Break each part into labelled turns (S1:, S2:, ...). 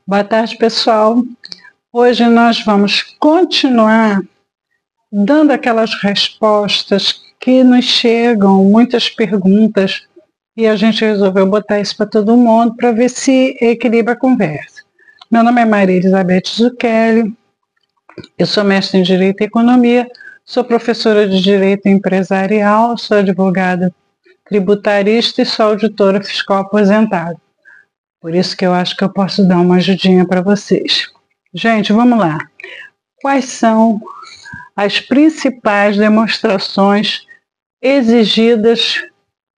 S1: Boa tarde, pessoal. Hoje nós vamos continuar dando aquelas respostas que nos chegam, muitas perguntas, e a gente resolveu botar isso para todo mundo para ver se equilibra a conversa. Meu nome é Maria Elizabeth Zucchelli, eu sou mestre em Direito e Economia, sou professora de Direito Empresarial, sou advogada tributarista e sou auditora fiscal aposentada. Por isso que eu acho que eu posso dar uma ajudinha para vocês. Gente, vamos lá. Quais são as principais demonstrações exigidas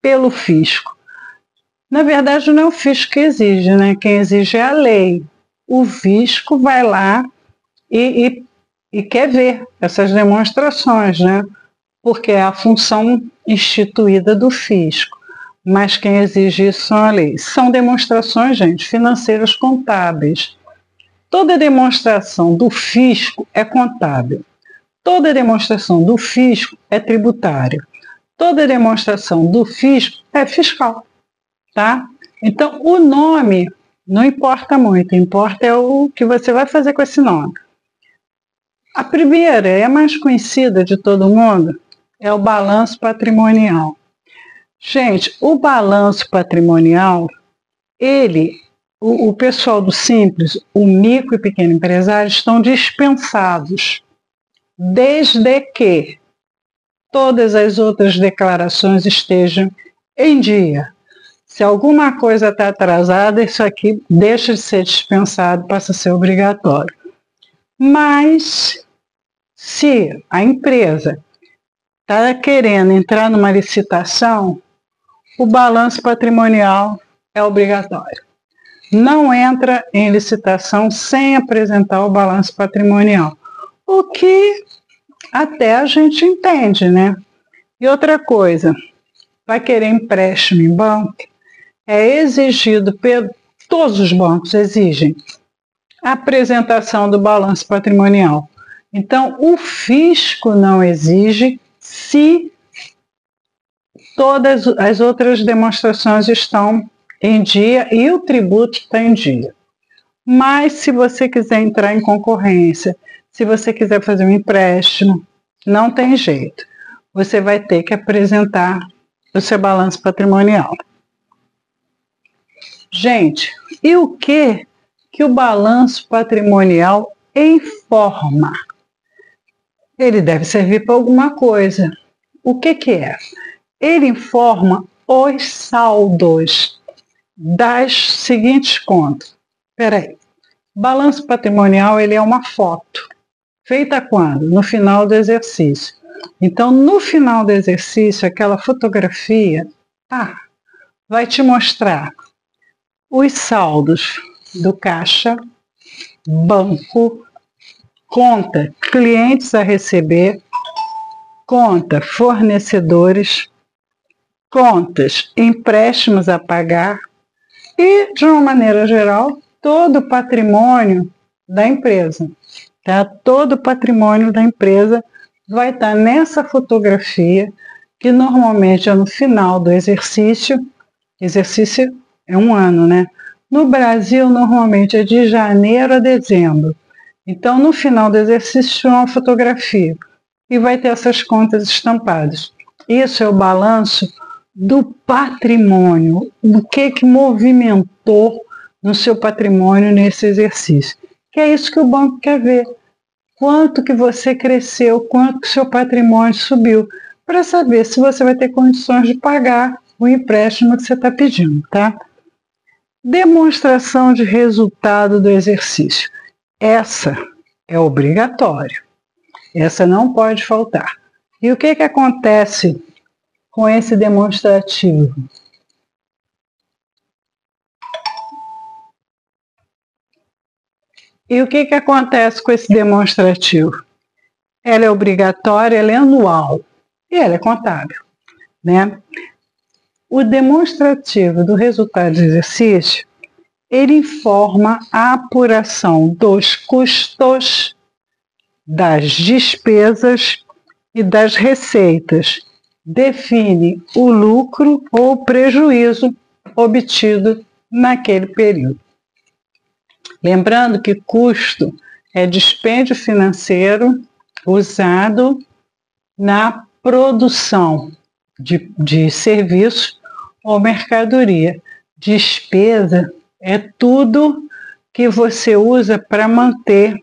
S1: pelo fisco? Na verdade, não é o fisco que exige, né? Quem exige é a lei. O fisco vai lá e quer ver essas demonstrações, né? Porque é a função instituída do fisco. Mas quem exige isso são a lei. São demonstrações, gente, financeiras contábeis. Toda demonstração do fisco é contábil. Toda demonstração do fisco é tributária. Toda demonstração do fisco é fiscal, tá? Então, o nome não importa muito, importa é o que você vai fazer com esse nome. A primeira é a mais conhecida de todo mundo, é o balanço patrimonial. Gente, o balanço patrimonial, o pessoal do Simples, o micro e pequeno empresário estão dispensados, desde que todas as outras declarações estejam em dia. Se alguma coisa está atrasada, isso aqui deixa de ser dispensado, passa a ser obrigatório. Mas, se a empresa está querendo entrar numa licitação, o balanço patrimonial é obrigatório. Não entra em licitação sem apresentar o balanço patrimonial. O que até a gente entende, né? E outra coisa, vai querer empréstimo em banco, é exigido, todos os bancos exigem a apresentação do balanço patrimonial. Então, o fisco não exige se todas as outras demonstrações estão em dia e o tributo está em dia. Mas se você quiser entrar em concorrência, se você quiser fazer um empréstimo, não tem jeito. Você vai ter que apresentar o seu balanço patrimonial. Gente, e o que o balanço patrimonial informa? Ele deve servir para alguma coisa. O que é? Ele informa os saldos das seguintes contas. Espera aí. Balanço patrimonial, ele é uma foto. Feita quando? No final do exercício. Então, no final do exercício, aquela fotografia vai te mostrar os saldos do caixa, banco, conta clientes a receber, conta fornecedores, contas, empréstimos a pagar e, de uma maneira geral, todo o patrimônio da empresa. Tá? Todo o patrimônio da empresa vai estar nessa fotografia, que normalmente é no final do exercício. Exercício é um ano, né? No Brasil, normalmente é de janeiro a dezembro. Então, no final do exercício, é uma fotografia e vai ter essas contas estampadas. Isso é o balanço do patrimônio, o que movimentou no seu patrimônio nesse exercício. Que é isso que o banco quer ver. Quanto que você cresceu, quanto que o seu patrimônio subiu, para saber se você vai ter condições de pagar o empréstimo que você está pedindo, tá? Demonstração de resultado do exercício. Essa é obrigatória. Essa não pode faltar. E o que acontece com esse demonstrativo? E o que acontece com esse demonstrativo? Ela é obrigatória, ela é anual e ela é contábil, né? O demonstrativo do resultado do exercício, ele informa a apuração dos custos, das despesas e das receitas. Define o lucro ou prejuízo obtido naquele período. Lembrando que custo é dispêndio financeiro usado na produção de serviços ou mercadoria. Despesa é tudo que você usa para manter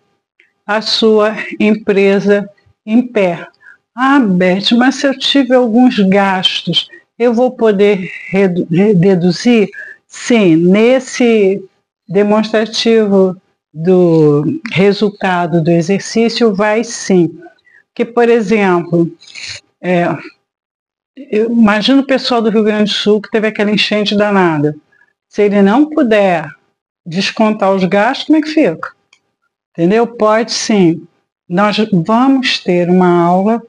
S1: a sua empresa em pé. Ah, Beth, mas se eu tiver alguns gastos, eu vou poder deduzir? Sim, nesse demonstrativo do resultado do exercício vai sim. Que, por exemplo, eu imagino o pessoal do Rio Grande do Sul que teve aquela enchente danada. Se ele não puder descontar os gastos, como é que fica? Entendeu? Pode sim. Nós vamos ter uma aula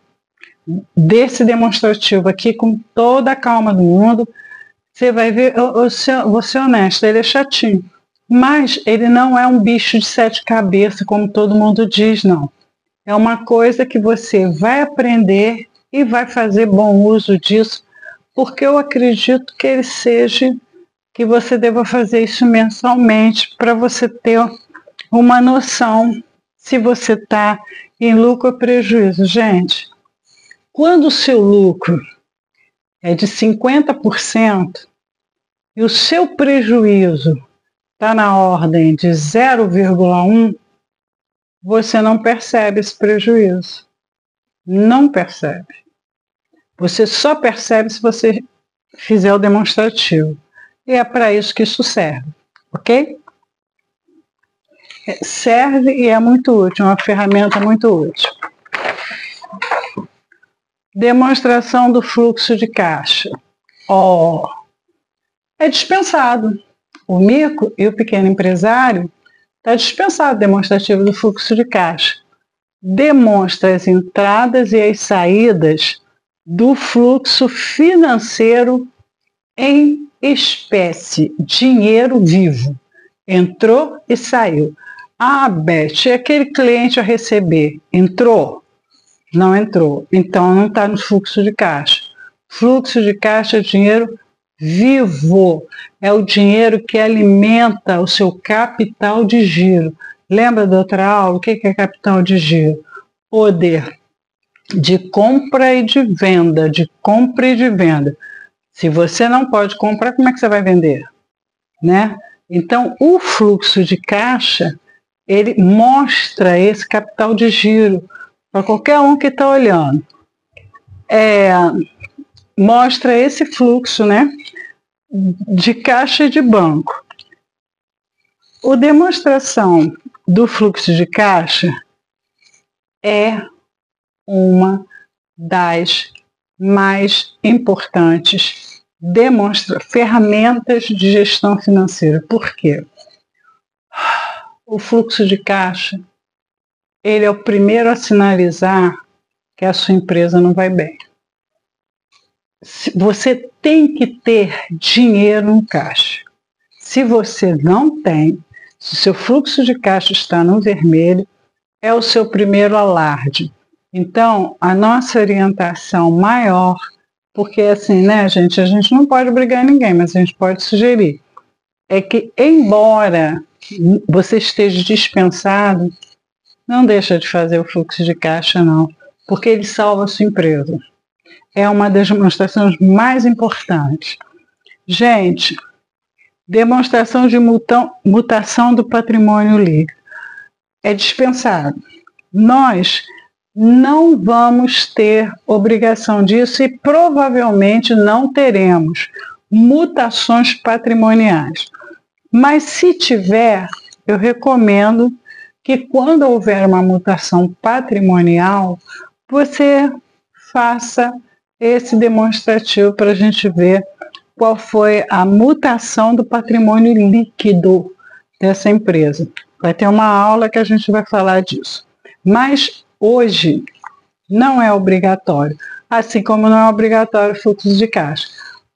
S1: desse demonstrativo aqui com toda a calma do mundo. Você vai ver, eu vou ser honesta, ele é chatinho. Mas ele não é um bicho de 7 cabeças, como todo mundo diz, não. É uma coisa que você vai aprender e vai fazer bom uso disso, porque eu acredito que ele seja, que você deva fazer isso mensalmente, para você ter uma noção se você está em lucro ou prejuízo. Gente, quando o seu lucro é de 50% e o seu prejuízo está na ordem de 0,1, você não percebe esse prejuízo. Não percebe. Você só percebe se você fizer o demonstrativo. E é para isso que isso serve, ok? Serve e é muito útil, uma ferramenta muito útil. Demonstração do fluxo de caixa. É dispensado. O micro e o pequeno empresário está dispensado o demonstrativo do fluxo de caixa. Demonstra as entradas e as saídas do fluxo financeiro em espécie, dinheiro vivo. Entrou e saiu. Ah, Beth, aquele cliente a receber, entrou? Não entrou. Então não está no fluxo de caixa. Fluxo de caixa é dinheiro vivo. É o dinheiro que alimenta o seu capital de giro. Lembra da outra aula? O que é capital de giro? Poder de compra e de venda, de compra e de venda. Se você não pode comprar, como é que você vai vender? Né? Então, o fluxo de caixa, ele mostra esse capital de giro para qualquer um que está olhando. Mostra esse fluxo, né, de caixa e de banco. A demonstração do fluxo de caixa é uma das mais importantes ferramentas de gestão financeira. Por quê? O fluxo de caixa, ele é o primeiro a sinalizar que a sua empresa não vai bem. Você tem que ter dinheiro no caixa. Se você não tem, se o seu fluxo de caixa está no vermelho, é o seu primeiro alarde. Então, a nossa orientação maior, porque assim, né, gente, a gente não pode obrigar ninguém, mas a gente pode sugerir, é que embora você esteja dispensado, não deixa de fazer o fluxo de caixa, não, porque ele salva a sua empresa. É uma das demonstrações mais importantes. Gente, demonstração de mutação do patrimônio líquido. É dispensado. Nós não vamos ter obrigação disso e provavelmente não teremos mutações patrimoniais. Mas se tiver, eu recomendo que quando houver uma mutação patrimonial, você faça esse demonstrativo para a gente ver qual foi a mutação do patrimônio líquido dessa empresa. Vai ter uma aula que a gente vai falar disso. Mas hoje não é obrigatório, assim como não é obrigatório o fluxo de caixa.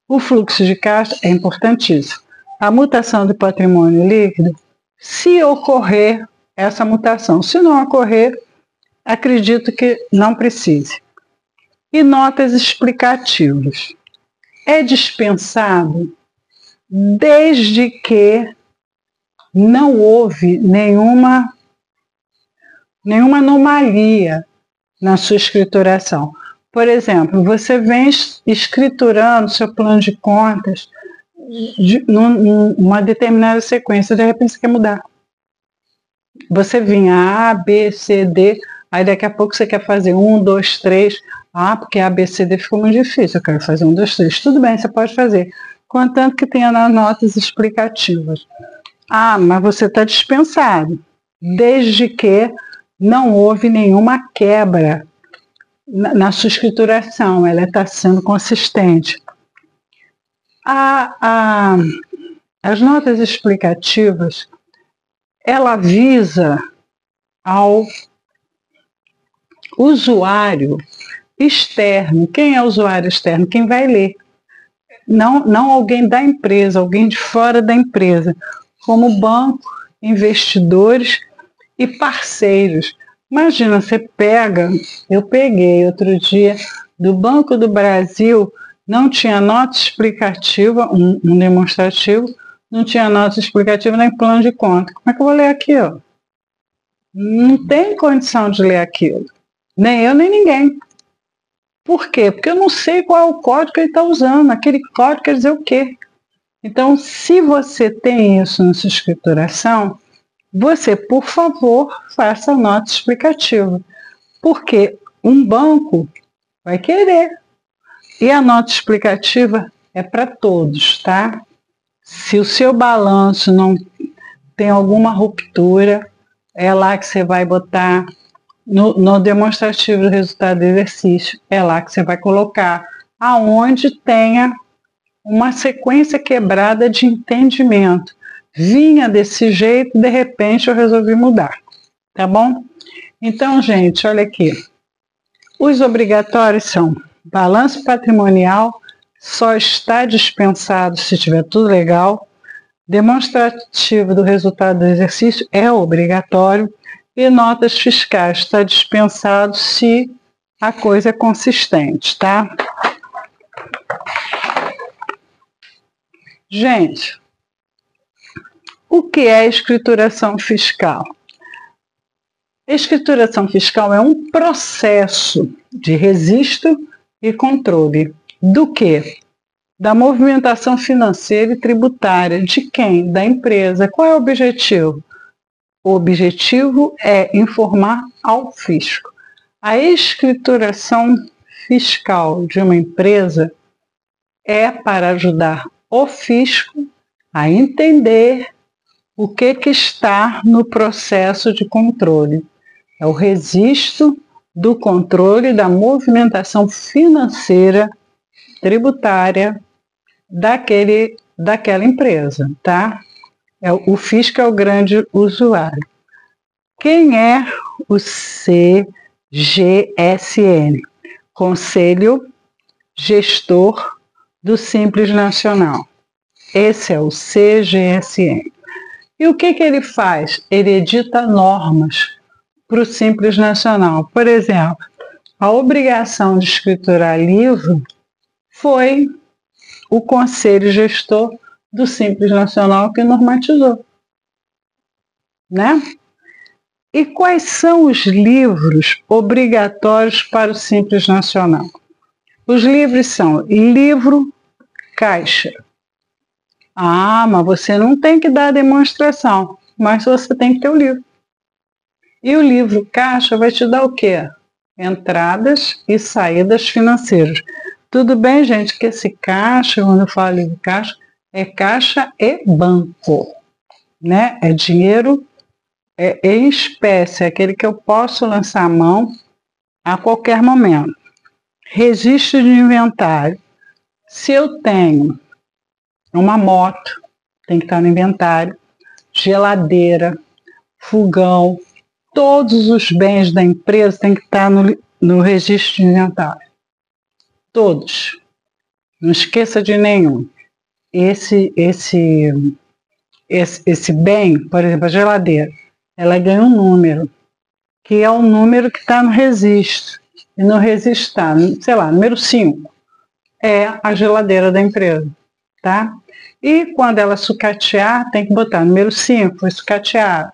S1: O fluxo de caixa é importantíssimo. A mutação do patrimônio líquido, se ocorrer essa mutação, se não ocorrer, acredito que não precise. E notas explicativas. É dispensado desde que não houve nenhuma anomalia na sua escrituração. Por exemplo, você vem escriturando seu plano de contas numa determinada sequência, de repente você quer mudar. Você vinha A, B, C, D, aí daqui a pouco você quer fazer 1, 2, 3. Ah, porque A, B, C, D ficou muito difícil, eu quero fazer 1, 2, 3. Tudo bem, você pode fazer, contanto que tenha nas notas explicativas. Ah, mas você está dispensado, desde que não houve nenhuma quebra na sua escrituração, ela está sendo consistente. As notas explicativas, ela visa ao usuário externo. Quem é o usuário externo? Quem vai ler. Não alguém da empresa, alguém de fora da empresa, como banco, investidores e parceiros. Imagina, eu peguei outro dia do Banco do Brasil, não tinha nota explicativa, um demonstrativo, não tinha nota explicativa nem plano de conta. Como é que eu vou ler aquilo? Não tem condição de ler aquilo. Nem eu, nem ninguém. Por quê? Porque eu não sei qual é o código que ele está usando. Aquele código quer dizer o quê? Então, se você tem isso na sua escrituração, você, por favor, faça a nota explicativa. Porque um banco vai querer. E a nota explicativa é para todos, tá? Se o seu balanço não tem alguma ruptura, é lá que você vai botar no demonstrativo do resultado do exercício, é lá que você vai colocar aonde tenha uma sequência quebrada de entendimento. Vinha desse jeito, de repente eu resolvi mudar, tá bom? Então, gente, olha aqui. Os obrigatórios são balanço patrimonial, só está dispensado se tiver tudo legal. Demonstrativo do resultado do exercício é obrigatório. E notas fiscais está dispensado se a coisa é consistente, tá? Gente, o que é escrituração fiscal? Escrituração fiscal é um processo de registro e controle. Do quê? Da movimentação financeira e tributária. De quem? Da empresa. Qual é o objetivo? O objetivo é informar ao fisco. A escrituração fiscal de uma empresa é para ajudar o fisco a entender o que está no processo de controle. É o registro do controle da movimentação financeira tributária daquela empresa, tá? O fisco é o grande usuário. Quem é o CGSN? Conselho Gestor do Simples Nacional. Esse é o CGSN. E o que ele faz? Ele edita normas para o Simples Nacional. Por exemplo, a obrigação de escriturar livro foi o Conselho Gestor do Simples Nacional que normatizou, né? E quais são os livros obrigatórios para o Simples Nacional? Os livros são livro caixa. Ah, mas você não tem que dar a demonstração, mas você tem que ter o livro. E o livro caixa vai te dar o quê? Entradas e saídas financeiras. Tudo bem, gente, que esse caixa, quando eu falo livro caixa, é caixa e banco, né? É dinheiro em espécie, é aquele que eu posso lançar a mão a qualquer momento. Registro de inventário. Se eu tenho uma moto, tem que estar no inventário, geladeira, fogão, todos os bens da empresa tem que estar no registro de inventário. Todos. Não esqueça de nenhum. Esse bem, por exemplo, a geladeira, ela ganha um número, que é o número que está no registro. E no registro está, sei lá, número 5. É a geladeira da empresa, tá? E quando ela sucatear, tem que botar número 5, foi sucatear.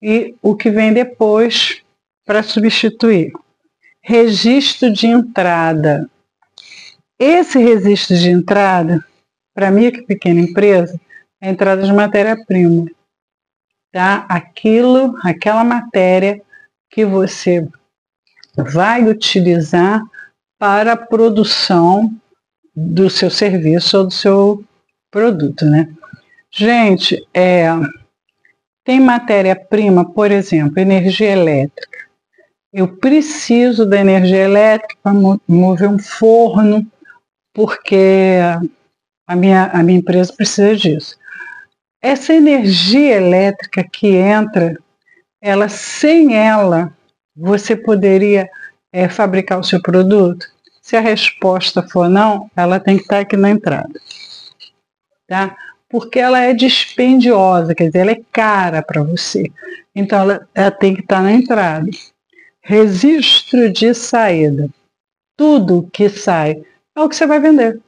S1: E o que vem depois para substituir. Registro de entrada. Esse registro de entrada, para mim, que pequena empresa, é a entrada de matéria-prima. Tá? Aquela matéria que você vai utilizar para a produção do seu serviço ou do seu produto, né? Gente, tem matéria-prima, por exemplo, energia elétrica. Eu preciso da energia elétrica para mover um forno, porque a minha empresa precisa disso. Essa energia elétrica que entra, sem ela, você poderia fabricar o seu produto? Se a resposta for não, ela tem que estar aqui na entrada. Tá? Porque ela é dispendiosa, quer dizer, ela é cara para você. Então, ela tem que estar na entrada. Registro de saída. Tudo que sai é o que você vai vender.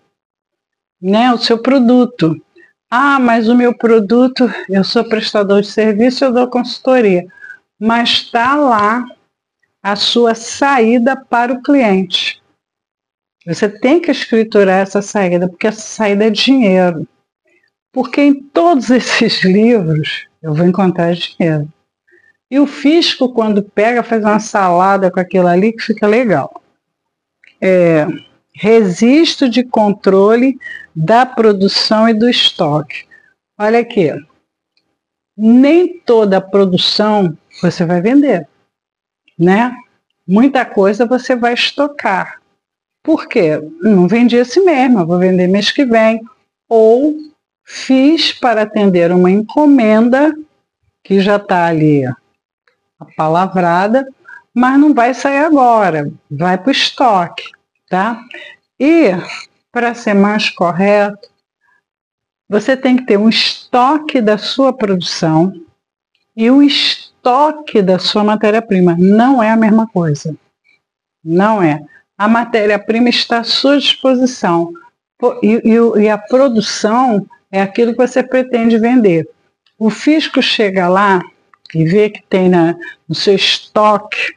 S1: Né? O seu produto. Ah, mas o meu produto, eu sou prestador de serviço, eu dou consultoria. Mas está lá a sua saída para o cliente. Você tem que escriturar essa saída, porque essa saída é dinheiro. Porque em todos esses livros eu vou encontrar dinheiro. E o fisco, quando pega, faz uma salada com aquilo ali que fica legal. Registro de controle da produção e do estoque. Olha aqui, nem toda a produção você vai vender, né? Muita coisa você vai estocar. Por quê? Não vendi esse mesmo, eu vou vender mês que vem. Ou fiz para atender uma encomenda que já está ali apalavrada, mas não vai sair agora, vai para o estoque, tá? E, para ser mais correto, você tem que ter um estoque da sua produção e um estoque da sua matéria-prima. Não é a mesma coisa. Não é. A matéria-prima está à sua disposição. E a produção é aquilo que você pretende vender. O fisco chega lá e vê que tem no seu estoque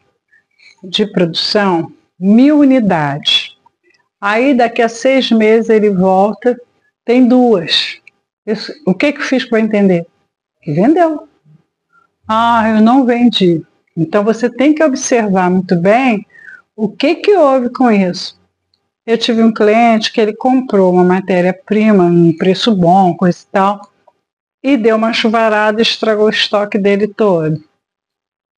S1: de produção 1.000 unidades. Aí daqui a 6 meses ele volta, tem 2. O que o fisco vai entender? Que vendeu. Ah, eu não vendi. Então você tem que observar muito bem o que houve com isso. Eu tive um cliente que ele comprou uma matéria-prima, um preço bom, coisa e tal, e deu uma chuvarada e estragou o estoque dele todo.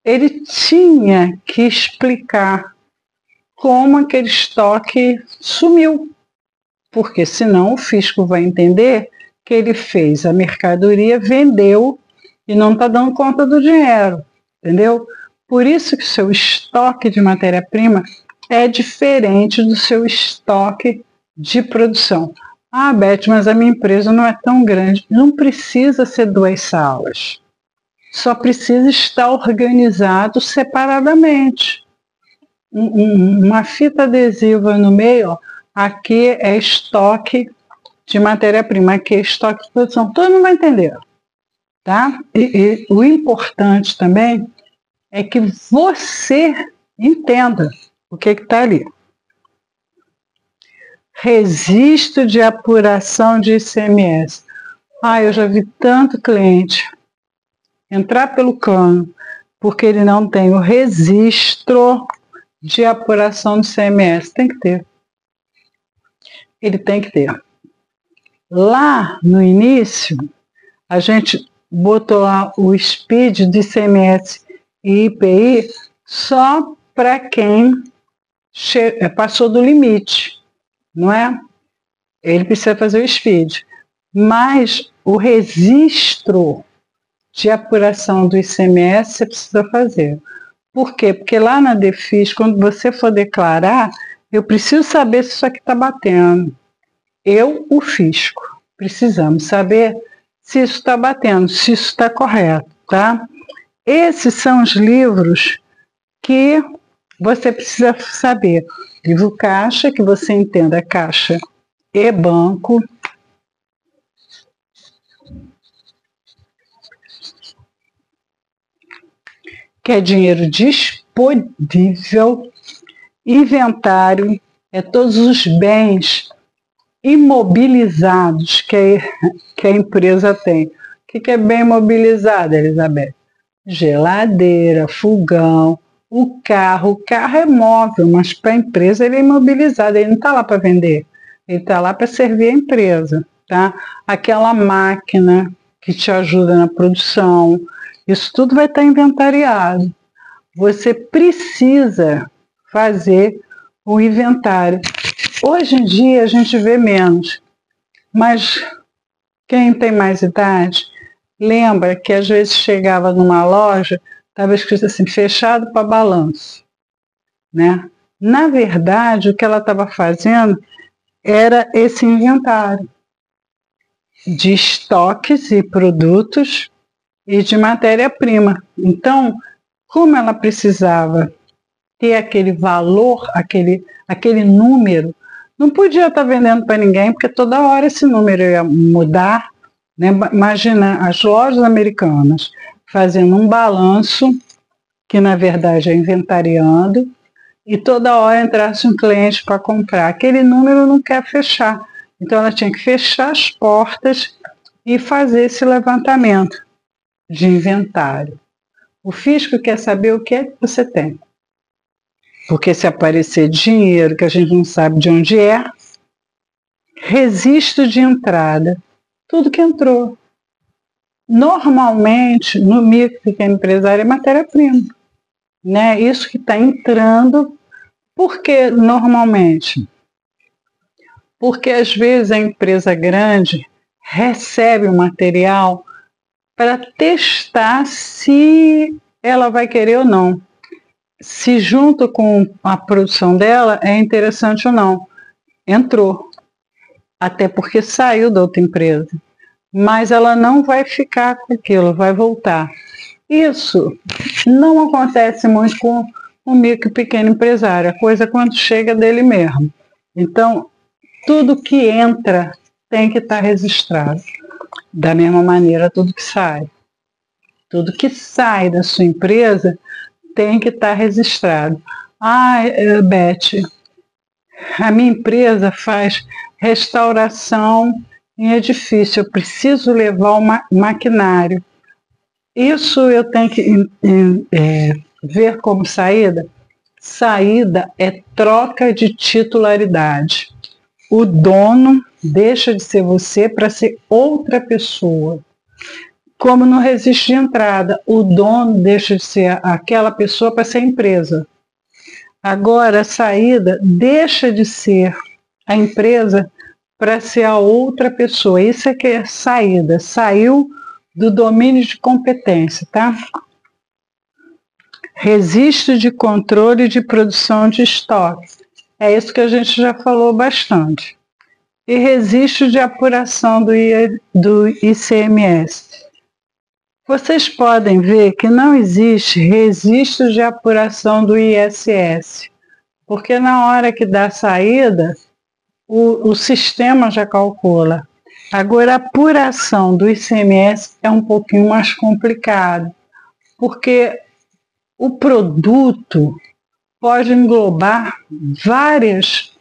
S1: Ele tinha que explicar como aquele estoque sumiu, porque senão o fisco vai entender que ele fez a mercadoria, vendeu e não está dando conta do dinheiro, entendeu? Por isso que o seu estoque de matéria-prima é diferente do seu estoque de produção. Ah, Beth, mas a minha empresa não é tão grande. Não precisa ser 2 salas. Só precisa estar organizado separadamente. Uma fita adesiva no meio, ó, aqui é estoque de matéria-prima, aqui é estoque de produção. Todo mundo vai entender. Tá? E o importante também é que você entenda o que está ali. Registro de apuração de ICMS. Ah, eu já vi tanto cliente entrar pelo cano porque ele não tem o registro de apuração de ICMS. Tem que ter. Ele tem que ter. Lá no início, a gente botou lá o SPID de ICMS e IPI só para quem passou do limite, não é? Ele precisa fazer o SPID. Mas o registro de apuração do ICMS você precisa fazer. Por quê? Porque lá na DEFIS, quando você for declarar, eu preciso saber se isso aqui está batendo. O fisco, precisamos saber se isso está batendo, se isso está correto, tá? Esses são os livros que você precisa saber. Livro caixa, que você entenda caixa e banco. que é dinheiro disponível. Inventário é todos os bens imobilizados que a empresa tem. O que é bem imobilizado, Elizabeth? Geladeira, fogão, o carro é móvel, mas para a empresa ele é imobilizado, ele não está lá para vender, ele está lá para servir a empresa, tá? Aquela máquina que te ajuda na produção, isso tudo vai estar inventariado. Você precisa fazer o inventário. Hoje em dia a gente vê menos, mas quem tem mais idade lembra que às vezes chegava numa loja, estava escrito assim, fechado para balanço, né? Na verdade, o que ela estava fazendo era esse inventário de estoques e produtos e de matéria-prima. Então, como ela precisava ter aquele valor, aquele número, não podia estar vendendo para ninguém, porque toda hora esse número ia mudar, né? Imagina as lojas americanas fazendo um balanço, que na verdade é inventariando, e toda hora entrasse um cliente para comprar. Aquele número não quer fechar. Então ela tinha que fechar as portas e fazer esse levantamento de inventário. O fisco quer saber o que é que você tem. Porque se aparecer dinheiro que a gente não sabe de onde é, registro de entrada, tudo que entrou. Normalmente, no micro e pequeno empresário é matéria-prima, né? Isso que está entrando, porque normalmente? Porque às vezes a empresa grande recebe o material para testar se ela vai querer ou não. Se junto com a produção dela é interessante ou não. Entrou. Até porque saiu da outra empresa. Mas ela não vai ficar com aquilo, vai voltar. Isso não acontece muito com o micro e pequeno empresário. A coisa quando chega dele mesmo. Então, tudo que entra tem que estar registrado. Da mesma maneira, tudo que sai. Tudo que sai da sua empresa tem que estar registrado. Beth, a minha empresa faz restauração em edifício, eu preciso levar o maquinário. Isso eu tenho que ver como saída. Saída é troca de titularidade. O dono deixa de ser você para ser outra pessoa. Como no registro de entrada, o dono deixa de ser aquela pessoa para ser a empresa. Agora, a saída deixa de ser a empresa para ser a outra pessoa. Isso é que é saída. Saiu do domínio de competência, tá? Registro de controle de produção de estoque. É isso que a gente já falou bastante. E registro de apuração do ICMS. Vocês podem ver que não existe registro de apuração do ISS, porque na hora que dá saída, o sistema já calcula. Agora, a apuração do ICMS é um pouquinho mais complicado, porque o produto pode englobar várias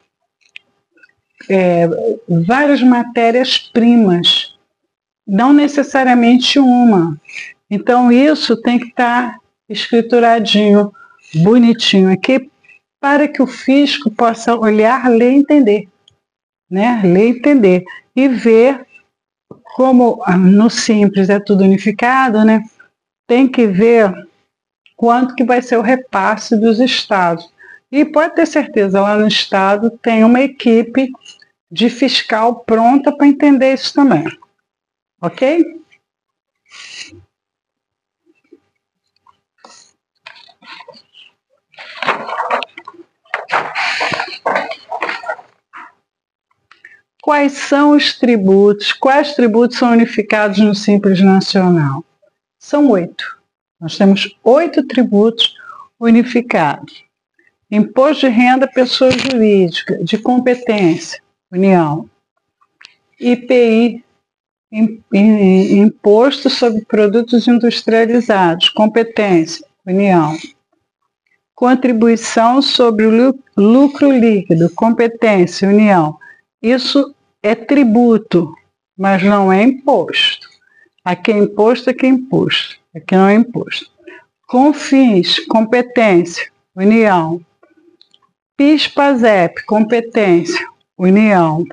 S1: matérias-primas, não necessariamente uma. Então, isso tem que estar escrituradinho, bonitinho aqui, para que o fisco possa olhar, ler e entender. Né? Ler e entender. E ver como no Simples é tudo unificado, né? Tem que ver quanto que vai ser o repasse dos estados. E pode ter certeza, lá no estado tem uma equipe de fiscal pronta para entender isso também. Ok? Quais são os tributos? Quais tributos são unificados no Simples Nacional? São 8. Nós temos 8 tributos unificados. Imposto de renda pessoa jurídica, de competência, União. IPI, Imposto sobre Produtos Industrializados, competência, União. Contribuição sobre o lucro líquido, competência, União. Isso é tributo, mas não é imposto. Aqui é imposto, aqui é imposto. Aqui não é imposto. Confins, competência, União. PIS/PASEP, competência, União.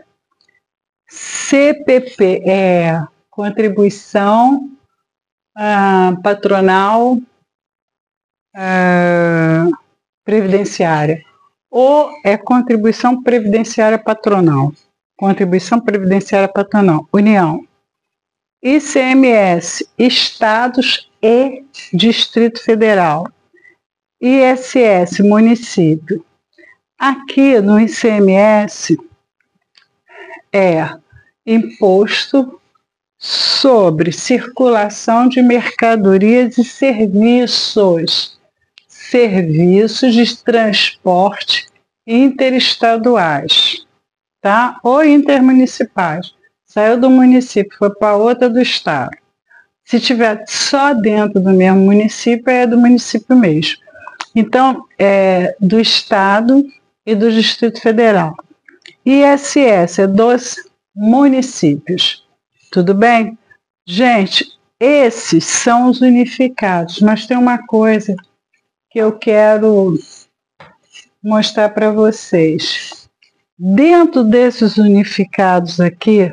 S1: CPP é contribuição patronal previdenciária, ou é contribuição previdenciária patronal. Contribuição previdenciária patronal, União. ICMS, Estados e Distrito Federal. ISS, município. Aqui no ICMS é imposto sobre circulação de mercadorias e serviços. Serviços de transporte interestaduais, tá? Ou intermunicipais. Saiu do município, foi para outra do estado. Se tiver só dentro do mesmo município, é do município mesmo. Então, é do estado e do Distrito Federal. ISS é dos municípios. Tudo bem? Gente, esses são os unificados, mas tem uma coisa que eu quero mostrar para vocês. Dentro desses unificados aqui,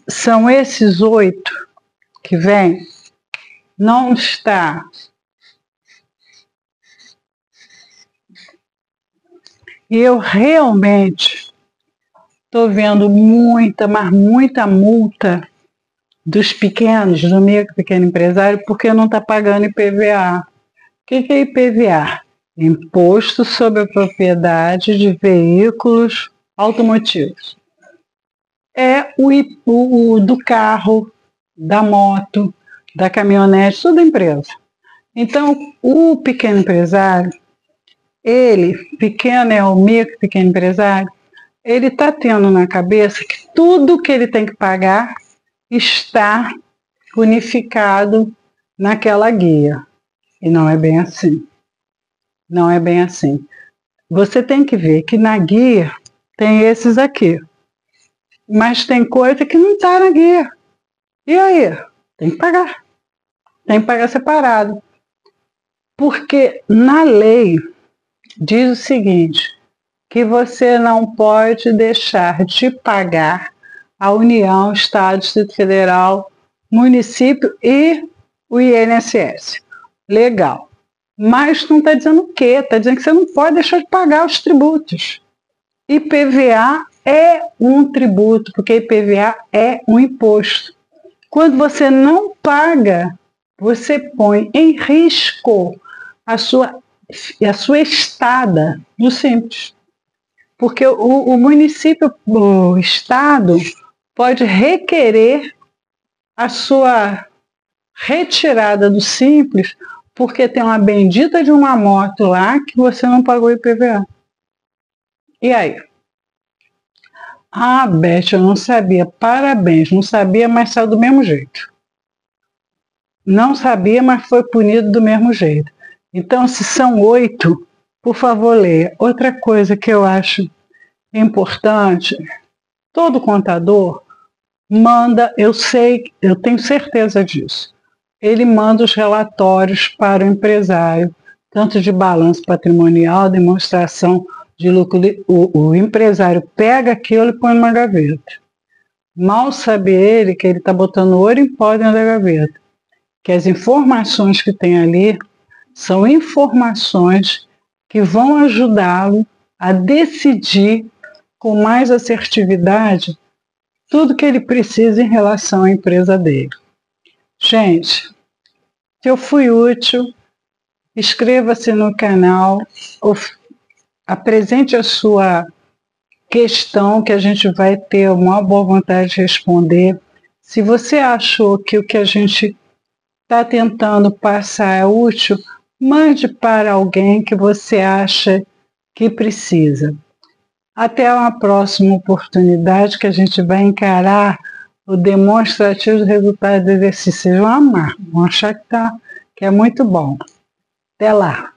S1: são esses 8 que vêm, não está e eu realmente estou vendo muita, mas muita multa dos pequenos, do micro pequeno empresário, porque não está pagando IPVA. O que é IPVA? Imposto sobre a propriedade de veículos automotivos. É o do carro, da moto, da caminhonete, toda empresa. Então, o pequeno empresário, ele, pequeno é o micro pequeno empresário, ele está tendo na cabeça que tudo que ele tem que pagar está unificado naquela guia. E não é bem assim. Não é bem assim. Você tem que ver que na guia tem esses aqui. Mas tem coisa que não está na guia. E aí? Tem que pagar. Tem que pagar separado. Porque na lei diz o seguinte, que você não pode deixar de pagar a União, Estado, Distrito Federal, município e o INSS. Legal. Mas não está dizendo o quê? Está dizendo que você não pode deixar de pagar os tributos. IPVA é um tributo, porque IPVA é um imposto. Quando você não paga, você põe em risco a sua estada no Simples. Porque o município, o estado, pode requerer a sua retirada do Simples, porque tem uma bendita de uma moto lá que você não pagou IPVA. E aí? Ah, Beth, eu não sabia. Parabéns, não sabia, mas saiu do mesmo jeito. Não sabia, mas foi punido do mesmo jeito. Então, se são 8, por favor, leia. Outra coisa que eu acho importante, todo contador manda, eu tenho certeza disso, ele manda os relatórios para o empresário, tanto de balanço patrimonial, demonstração de lucro. O empresário pega aquilo e põe numa gaveta. Mal sabe ele que ele está botando ouro em pó dentro da gaveta. Que as informações que tem ali são informações que vão ajudá-lo a decidir com mais assertividade tudo que ele precisa em relação à empresa dele. Gente, se eu fui útil, inscreva-se no canal, apresente a sua questão que a gente vai ter uma boa vontade de responder. Se você achou que o que a gente está tentando passar é útil, mande para alguém que você acha que precisa. Até uma próxima oportunidade que a gente vai encarar o demonstrativo do resultado do exercício. Vocês vão amar, vão achar que é muito bom. Até lá!